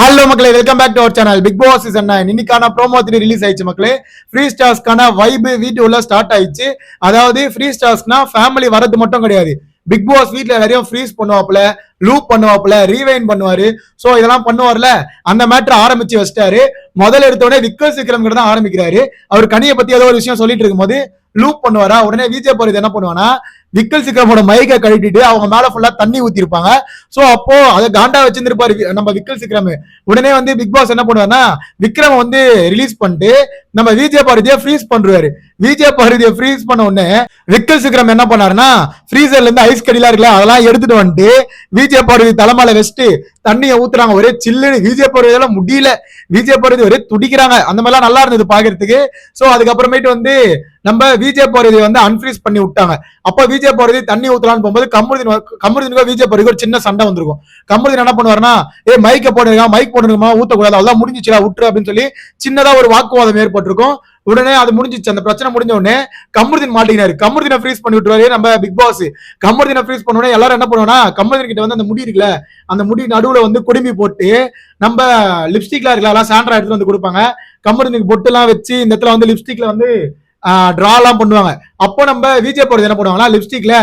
Hello மக்களே, welcome back to our channel. Bigg Boss season 9 இன்னைக்கான promo 3 release ஆயிடுச்சு மக்களே. ஃப்ரீ ஸ்டார்ஸ்க்கான வைப் வீட்டு உள்ள ஸ்டார்ட் ஆயிடுச்சு. அதாவது ஃப்ரீ ஸ்டார்ஸ்னா ஃபேமிலி வரது மட்டும் கிடையாது. பிக் பாஸ் வீட்ல எல்லாரையும் ஃப்ரீஸ் பண்ணுவாப்ல, லூப் பண்ணுவாப்ல, ரீவைன் பண்ணுவாரு. சோ இதெல்லாம் பண்ணுவார்ல, அந்த மேட்டர் ஆரம்பிச்சு வச்சிட்டாரு. முதல்ல எடுத்தோடனே விக்கல் சீக்கிரம் தான் ஆரம்பிக்கிறாரு. அவர் கனியை பத்தி ஏதோ ஒரு விஷயம் சொல்லிட்டு இருக்கும்போது லூப் பண்ணுவாரா, உடனே விஜய் போறது என்ன பண்ணுவானா, விக்கல் சிக்ரமோட மைக்கை கழட்டிட்டு அவங்க மேல ஃபுல்லா தண்ணி ஊத்திருப்பாங்க. சோ அப்போ அதை காண்டா வச்சிருந்திருப்பாரு நம்ம விக்கல் சிக்ரம். உடனே வந்து பிக் பாஸ் என்ன பண்ணுவாருன்னா, விக்ரம் வந்து ரிலீஸ் பண்ணிட்டு நம்ம விஜய் பாரதியை ஃப்ரீஸ் பண்றாரு. விஜய் பாரதியை ஃப்ரீஸ் பண்ண உடனே விக்கல் சிக்ரம் என்ன பண்ணாருன்னா, ஃப்ரீசர்ல இருந்து ஐஸ் கடிலாம் இருக்குல்ல, அதெல்லாம் எடுத்துட்டு வந்துட்டு விஜய் பாரதி தலைமையில வச்சுட்டு தண்ணியை ஊத்துறாங்க. ஒரே சில்லுன்னு விஜய் பாரதி முடியல, விஜய் பாரதி ஒரே துடிக்கிறாங்க. அந்த மாதிரிலாம் நல்லா இருந்தது பாக்குறதுக்கு. சோ அதுக்கப்புறமேட்டு வந்து நம்ம விஜய் பாரதி வந்து அன்ஃப்ரீஸ் பண்ணி விட்டாங்க. அப்ப விஜய் பாரதி தண்ணி ஊத்தலான்னு போகும்போது கமருதீனுக்கும் விஜய் பாரதி ஒரு சின்ன சண்டை வந்திருக்கும். கமருதீன் என்ன பண்ணுவாருன்னா, மைக்க போடுங்க, மைக் போடுங்கம்மா, ஊத்தக்கூடாது, அதான் முடிஞ்சிச்சுடா விட்டுரு அப்படின்னு சொல்லி சின்னதா ஒரு வாக்குவாதம் ஏற்பட்டிருக்கும். உடனே அது முடிஞ்சிச்சு. அந்த பிரச்சனை முடிஞ்ச உடனே கமருதீன் மாட்டினாரு. கமருதீனை ஃப்ரீஸ் பண்ணி விட்டுருவாரு நம்ம பிக் பாஸ். கமருதீனை ஃப்ரீஸ் பண்ண உடனே எல்லாரும் என்ன பண்ணுவோம்னா, கமருதீன் கிட்ட வந்து அந்த முடி இருக்குல்ல, அந்த முடி நடுவுல வந்து குடுமி போட்டு நம்ம லிப்ஸ்டிக்லாம் இருக்குல்ல, சாண்ட்ரா எடுத்துட்டு வந்து கொடுப்பாங்க. கமருதீனுக்கு பொட்டு எல்லாம் வச்சு இந்த இடத்துல வந்து லிப்ஸ்டிக்ல வந்து டிரா எல்லாம் பண்ணுவாங்க. அப்போ நம்ம விஜய் போறது என்ன பண்ணுவாங்கன்னா, லிப்ஸ்டிக்ல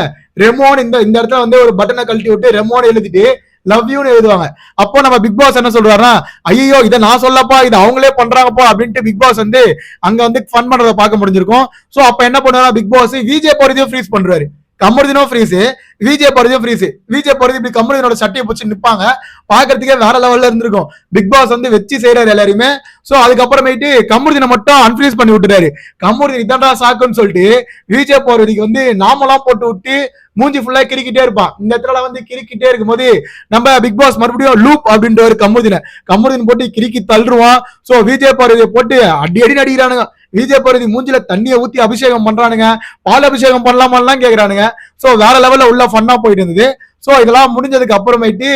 ரெமோன் இந்த இடத்துல வந்து ஒரு பட்டனை கழட்டி விட்டு ரெமோன் எழுதிட்டு லவ் யூன்னு எழுதுவாங்க. அப்போ நம்ம பிக் பாஸ் என்ன சொல்றாருன்னா, ஐயோ இதை நான் சொல்லப்பா, இது அவங்களே பண்றாங்கப்பா அப்படின்ட்டு பிக் பாஸ் வந்து அங்க வந்து ஃபன் பண்றதை பார்க்க முடிஞ்சிருக்கும். சோ அப்ப என்ன பண்ணுவாங்க, பிக் பாஸ் விஜய் போறதையும் ஃப்ரீஸ் பண்றாரு. கமருதீனும் ஃப்ரீஸ், விஜய் போறதையும் ஃப்ரீஸ். விஜய் போறது இப்படி கமருதீனோட சட்டையை பிடிச்சி நிப்பாங்க, பாக்குறதுக்கே வேற லெவல்ல இருந்திருக்கும். பிக் பாஸ் வந்து வச்சு செய்யறாரு எல்லாருமே. சோ அதுக்கப்புறமேட்டு கமருதீனை மட்டும் அன்ஃப்ரீஸ் பண்ணி விட்டுறாரு. கமருதீன் இதான்டா சாக்குன்னு சொல்லிட்டு விஜய் போறதுக்கு வந்து நாமெல்லாம் போட்டு விட்டு மூஞ்சி ஃபுல்லா கிரிக்கிட்டே இருப்பான். இந்த இடத்துல வந்து கிரிக்கிட்டே இருக்கும்போது நம்ம பிக் பாஸ் மறுபடியும் லூப் அப்படின்ற கமருதீன் போட்டு கிரிக்கி தள்ளுருவான். சோ விஜய் போறதை போட்டு அடி அடி நடிக்கிறானுங்க. விஜய் பாரதி மூஞ்சில தண்ணியை ஊத்தி அபிஷேகம் பண்றானுங்க, பால் அபிஷேகம் பண்ணலாமான்லாம் கேக்குறானுங்க. சோ வேற லெவல்ல உள்ள ஃபன்னா போயிட்டு இருந்தது. சோ இதெல்லாம் முடிஞ்சதுக்கு அப்புறமேட்டு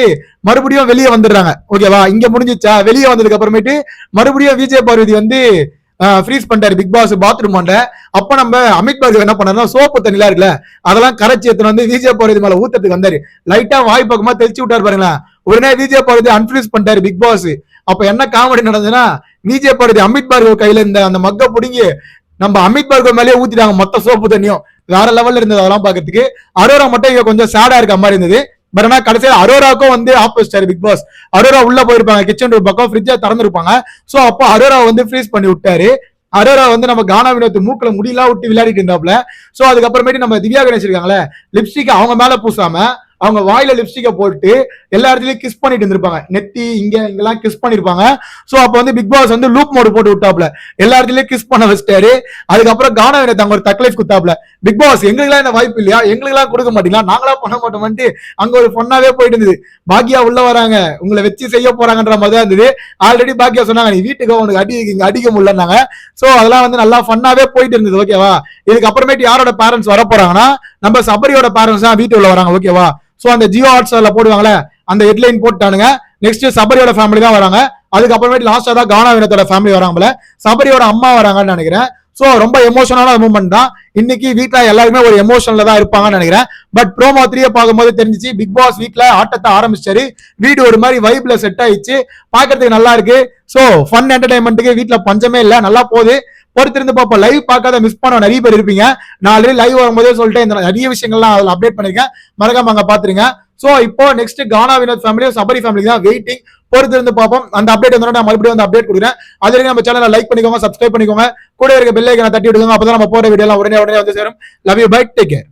மறுபடியும் வெளியே வந்துடுறாங்க. ஓகேவா, இங்க முடிஞ்சிச்சா, வெளியே வந்ததுக்கு அப்புறமேட்டு மறுபடியும் விஜய் பார்வதி வந்து ஃப்ரீஸ் பண்ணிட்டாரு பிக் பாஸ் பாத்ரூம் ஆண்ட. அப்ப நம்ம அமித் பார்கவ் என்ன பண்ணாருன்னா, சோப்பு தண்ணிலாம் இருக்குல்ல, அதெல்லாம் கரைச்சி எடுத்துட்டு வந்து விஜய் பார்வதி மேல ஊத்துறதுக்கு வந்தாரு. லைட்டா வாய் பக்கமா தெளிச்சு விட்டாரு பாருங்களேன். உடனே விஜய் பார்வதி அன்ஃப்ரீஸ் பண்ணிட்டாரு பிக் பாஸ். அப்ப என்ன காமெடி நடந்ததுன்னா, விஜய் பார்வதி அமித் பார்கவ் கையில இந்த அந்த மக்க புடுங்கி நம்ம அமித் பார்கவ் மேலேயே ஊத்திட்டாங்க மொத்த சோப்பு தண்ணியும். வேற லெவல்ல இருந்தது அதெல்லாம் பாக்கிறதுக்கு. அரோரா மட்டும் இங்க கொஞ்சம் சேடா இருக்க மாதிரி இருந்தது. பட் ஆனா கடைசியில் அரோராக்கும் வந்து ஆப்போசிட்டாரு பிக் பாஸ். அரோரா உள்ள போயிருப்பாங்க, கிச்சன் ரூம் பக்கம் ஃப்ரிட்ஜை திறந்துருப்பாங்க. சோ அப்போ அரோரா வந்து ஃப்ரீஸ் பண்ணி விட்டாரு. அரோரா வந்து நம்ம கானா வினோத் மூக்குல முடியெல்லாம் விட்டு விளையாடிட்டு இருந்தாப்ல. சோ அதுக்கப்புறமேட்டு நம்ம திவ்யா கணேஷ் இருக்காங்களே, லிப்ஸ்டிக் அவங்க மேல பூசாம அவங்க வாயில லிப்ஸ்டிக்கை போட்டு எல்லா இடத்துலயும் கிஸ் பண்ணிட்டு இருந்திருப்பாங்க. நெத்தி இங்கெல்லாம் கிஸ் பண்ணிருப்பாங்க. சோ அப்ப வந்து பிக் பாஸ் வந்து லூப் மோடு போட்டு விட்டாப்ல, எல்லா இடத்துலயும் கிஸ் பண்ண வச்சிட்டாரு. அதுக்கப்புறம் கானா வினோத் அங்க ஒரு தக்லைஃப் குத்தாப்ல, பிக் பாஸ் எங்களுக்கெல்லாம் இந்த வாய்ப்பு இல்லையா, எங்களுக்கெல்லாம் கொடுக்க மாட்டீங்களா, நாங்களா பண்ண மாட்டோம்ட்டு அங்க ஒரு பொண்ணாவே போயிட்டு இருந்தது. பாக்கியா உள்ள வராங்க, உங்களை வச்சு செய்ய போறாங்கன்ற மாதிரி தான் இருந்தது. ஆல்ரெடி பாக்கியா சொன்னாங்க, நீ வீட்டுக்கு உனக்கு இங்க அடிக்க முடியலன்னாங்க. சோ அதெல்லாம் வந்து நல்லா ஃபன்னாவே போயிட்டு இருந்தது. ஓகேவா, இதுக்கு அப்புறமேட்டு யாரோட பேரண்ட்ஸ் வர போறாங்கன்னா, நம்ம சபரியோட பேரண்ட்ஸ் தான் வீட்டு உள்ள வராங்க. ஓகேவா, சோ அந்த ஜியோ ஹாட்ஸ்டார்ல போடுவாங்களே அந்த ஹெட்லைன் போட்டானுங்க. நெக்ஸ்ட் சபரியோட ஃபேமிலி தான் வராங்க. அதுக்கப்புறமேட்டு லாஸ்டா தான் கானா வினோத்தோட ஃபேமிலி வராங்கல, சபரியோட அம்மா வராங்கன்னு நினைக்கிறேன். சோ ரொம்ப எமோஷனலான மூமெண்ட் தான் இன்னைக்கு. வீட்ல எல்லாருமே ஒரு எமோஷன்ல தான் இருப்பாங்கன்னு நினைக்கிறேன். பட் ப்ரோமோ 3 பார்க்கும்போது தெரிஞ்சிச்சு, பிக் பாஸ் வீட்ல ஆட்டத்தை ஆரம்பிச்சாரு. வீடு ஒரு மாதிரி வைப்ல செட் ஆயிடுச்சு, பாக்குறதுக்கு நல்லா இருக்கு. சோ ஃபன் என்டர்டைன்மெண்ட்டுக்கு வீட்ல பஞ்சமே இல்ல, நல்லா போகுது. பொறுத்திருந்து பார்ப்போம். லைவ் பார்க்காத மிஸ் பண்ண நிறைய பேர் இருப்பீங்க. நான் ஆல்ரெடி லைவ் வரும்போதே சொல்லிட்டு இந்த நிறைய விஷயங்கள்லாம் அதில் அப்டேட் பண்ணிருக்கேன், மறக்காம அங்க பாத்துருங்க. சோ இப்போ நெக்ஸ்ட் கானா வினோத் ஃபேமிலியும் சபரி ஃபேமிலி தான் வெயிட்டிங். பொறுத்திருந்து பார்ப்போம். அந்த அப்டேட் வந்தோட நான் மறுபடியும் வந்து அப்டேட் கொடுக்குறேன். அது வரைக்கும் நம்ம சேனலை லைக் பண்ணிக்கோங்க, சப்ஸ்கிரைப் பண்ணிக்கோங்க, கூட இருக்க பெல் ஐகானை தட்டி விடுங்க. அப்பதான் நம்ம போற வீடியோ எல்லாம் உடனே வந்து சேரும். Love you, bye, take care.